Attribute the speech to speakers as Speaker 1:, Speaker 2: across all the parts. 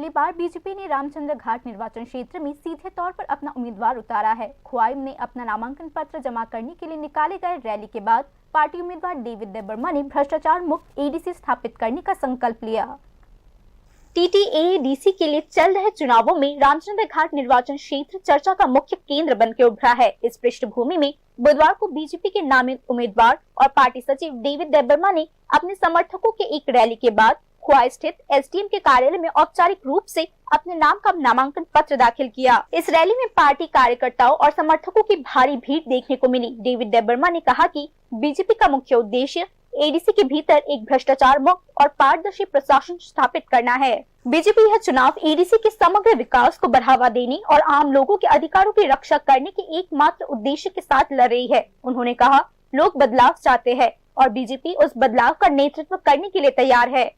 Speaker 1: पहली बार बीजेपी ने रामचंद्र घाट निर्वाचन क्षेत्र में सीधे तौर पर अपना उम्मीदवार उतारा है। खुआइम ने अपना नामांकन पत्र जमा करने के लिए निकाले गए रैली के बाद पार्टी उम्मीदवार डेविड देबबर्मा ने भ्रष्टाचार मुक्त एडीसी स्थापित करने का संकल्प लिया। टीटीएडीसी के लिए चल रहे चुनावों में रामचंद्र घाट निर्वाचन क्षेत्र चर्चा का मुख्य केंद्र बनकर उभरा है। इस पृष्ठभूमि में बुधवार को बीजेपी के नामित उम्मीदवार और पार्टी सचिव डेविड देबबर्मा ने अपने समर्थकों के एक रैली के बाद खुआई स्थित एसडीएम के कार्यालय में औपचारिक रूप से अपने नाम का नामांकन पत्र दाखिल किया। इस रैली में पार्टी कार्यकर्ताओं और समर्थकों की भारी भीड़ देखने को मिली। डेविड देबबर्मा ने कहा कि बीजेपी का मुख्य उद्देश्य एडीसी के भीतर एक भ्रष्टाचार मुक्त और पारदर्शी प्रशासन स्थापित करना है। बीजेपी यह चुनाव एडीसी के समग्र विकास को बढ़ावा देने और आम लोगों के अधिकारों की रक्षा करने के एकमात्र उद्देश्य के साथ लड़ रही है। उन्होंने कहा, लोग बदलाव चाहते हैं और बीजेपी उस बदलाव का नेतृत्व करने के लिए तैयार है।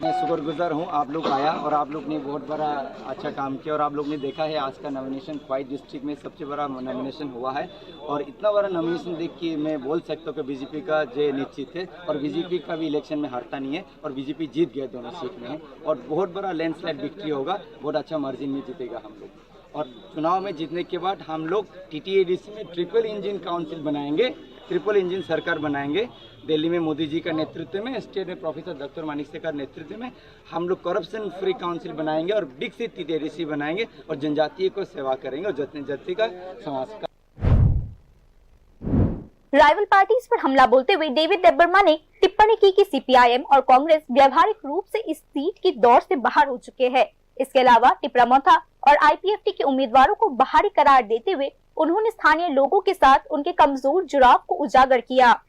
Speaker 2: मैं शुक्रगुजार हूँ, आप लोग आया और आप लोग ने बहुत बड़ा अच्छा काम किया और आप लोग ने देखा है आज का नॉमिनेशन खुआई डिस्ट्रिक्ट में सबसे बड़ा नॉमिनेशन हुआ है और इतना बड़ा नॉमिनेशन देख के मैं बोल सकता हूँ कि बीजेपी का जय निश्चित है और बीजेपी का भी इलेक्शन में हारता नहीं है और बीजेपी जीत गया दोनों सीट में और बहुत बड़ा लैंडस्लाइड विक्ट्री होगा, बहुत अच्छा मार्जिन में जीतेगा हम लोग। और चुनाव में जीतने के बाद हम लोग टीटीएडीसी में ट्रिपल इंजन काउंसिल बनाएंगे, ट्रिपल इंजन सरकार बनाएंगे। दिल्ली में मोदी जी का नेतृत्व में, स्टेट में प्रोफेसर डॉक्टर मानिक शेखर का नेतृत्व में हम लोग करप्शन फ्री काउंसिल बनाएंगे और विकसित टीटीएडीसी बनाएंगे और जनजातीय को सेवा करेंगे और जनजाति का समाज का।
Speaker 1: राइवल पार्टीज पर हमला बोलते हुए डेविड देबबर्मा ने टिप्पणी की कि सीपीआईएम और कांग्रेस व्यावहारिक रूप से इस सीट की दौड़ से बाहर हो चुके हैं। इसके अलावा टिपरामोथा और आईपीएफटी के उम्मीदवारों को बाहरी करार देते हुए उन्होंने स्थानीय लोगों के साथ उनके कमजोर जुड़ाव को उजागर किया।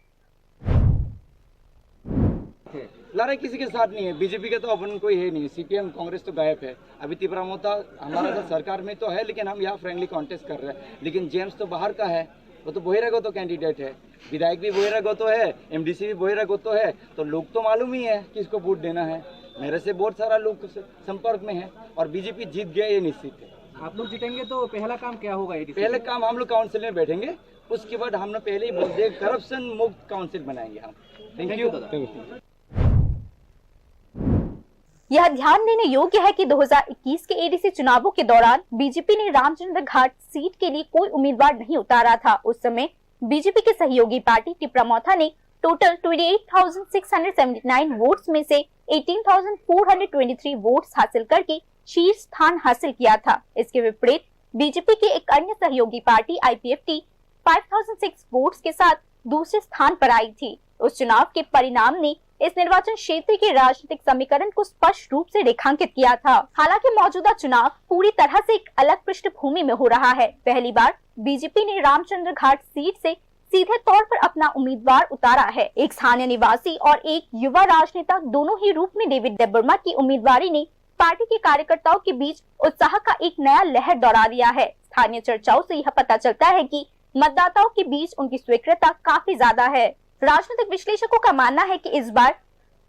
Speaker 2: लड़ाई किसी के साथ नहीं है, बीजेपी का तो अपन कोई है नहीं, सीपीएम कांग्रेस तो गायब है। अभी तिपरामोथा हमारा तो सरकार में तो है लेकिन हम यहाँ फ्रेंडली कॉन्टेस्ट कर रहे हैं, लेकिन जेम्स तो बाहर का है, वो तो बहिरागत कैंडिडेट है, विधायक भी बहिरागत है, एमडीसी भी बहिरागत है, तो लोग तो मालूम ही है किसको वोट देना है। मेरे से बहुत सारा लोग संपर्क में है और बीजेपी जीत गया ये निश्चित है।
Speaker 3: आप लोग जीतेंगे तो पहला काम क्या होगा?
Speaker 2: पहले काम हम लोग काउंसिल में बैठेंगे, उसके बाद हम लोग पहले ही बोल दे करप्शन मुक्त काउंसिल बनाएंगे हम। Thank you.
Speaker 1: यह ध्यान देने योग्य है कि 2021 के एडीसी चुनावों के दौरान बीजेपी ने रामचंद्र घाट सीट के लिए कोई उम्मीदवार नहीं उतारा था। उस समय बीजेपी के सहयोगी पार्टी टिपरामोथा ने टोटल 28,679 वोट्स में से 18,423 वोट्स हासिल करके शीर्ष स्थान हासिल किया था। इसके विपरीत बीजेपी की एक अन्य सहयोगी पार्टी आईपीएफटी 5,006 वोट्स के साथ दूसरे स्थान पर आई थी। उस चुनाव के परिणाम ने इस निर्वाचन क्षेत्र के राजनीतिक समीकरण को स्पष्ट रूप से रेखांकित किया था। हालांकि मौजूदा चुनाव पूरी तरह से एक अलग पृष्ठभूमि में हो रहा है। पहली बार बीजेपी ने रामचंद्र घाट सीट से सीधे तौर पर अपना उम्मीदवार उतारा है। एक स्थानीय निवासी और एक युवा राजनेता दोनों ही रूप में डेविड देबबर्मा की उम्मीदवारी ने पार्टी के कार्यकर्ताओं के बीच उत्साह का एक नया लहर दौड़ा दिया है। स्थानीय चर्चाओं से यह पता चलता है कि मतदाताओं के बीच उनकी स्वीकृतता काफी ज्यादा है। राजनीतिक विश्लेषकों का मानना है कि इस बार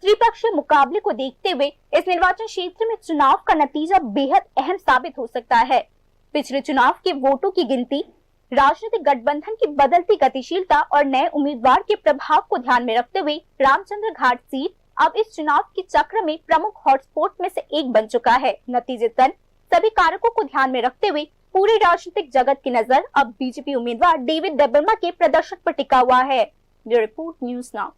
Speaker 1: त्रिपक्षीय मुकाबले को देखते हुए इस निर्वाचन क्षेत्र में चुनाव का नतीजा बेहद अहम साबित हो सकता है। पिछले चुनाव के वोटों की गिनती, राजनीतिक गठबंधन की बदलती गतिशीलता और नए उम्मीदवार के प्रभाव को ध्यान में रखते हुए रामचंद्र घाट सीट अब इस चुनाव के चक्र में प्रमुख हॉटस्पॉट में से एक बन चुका है। नतीजतन सभी कारकों को ध्यान में रखते हुए पूरी राजनीतिक जगत की नजर अब बीजेपी उम्मीदवार डेविड देबबर्मा के प्रदर्शन पर टिका हुआ है। Bureau report, news now.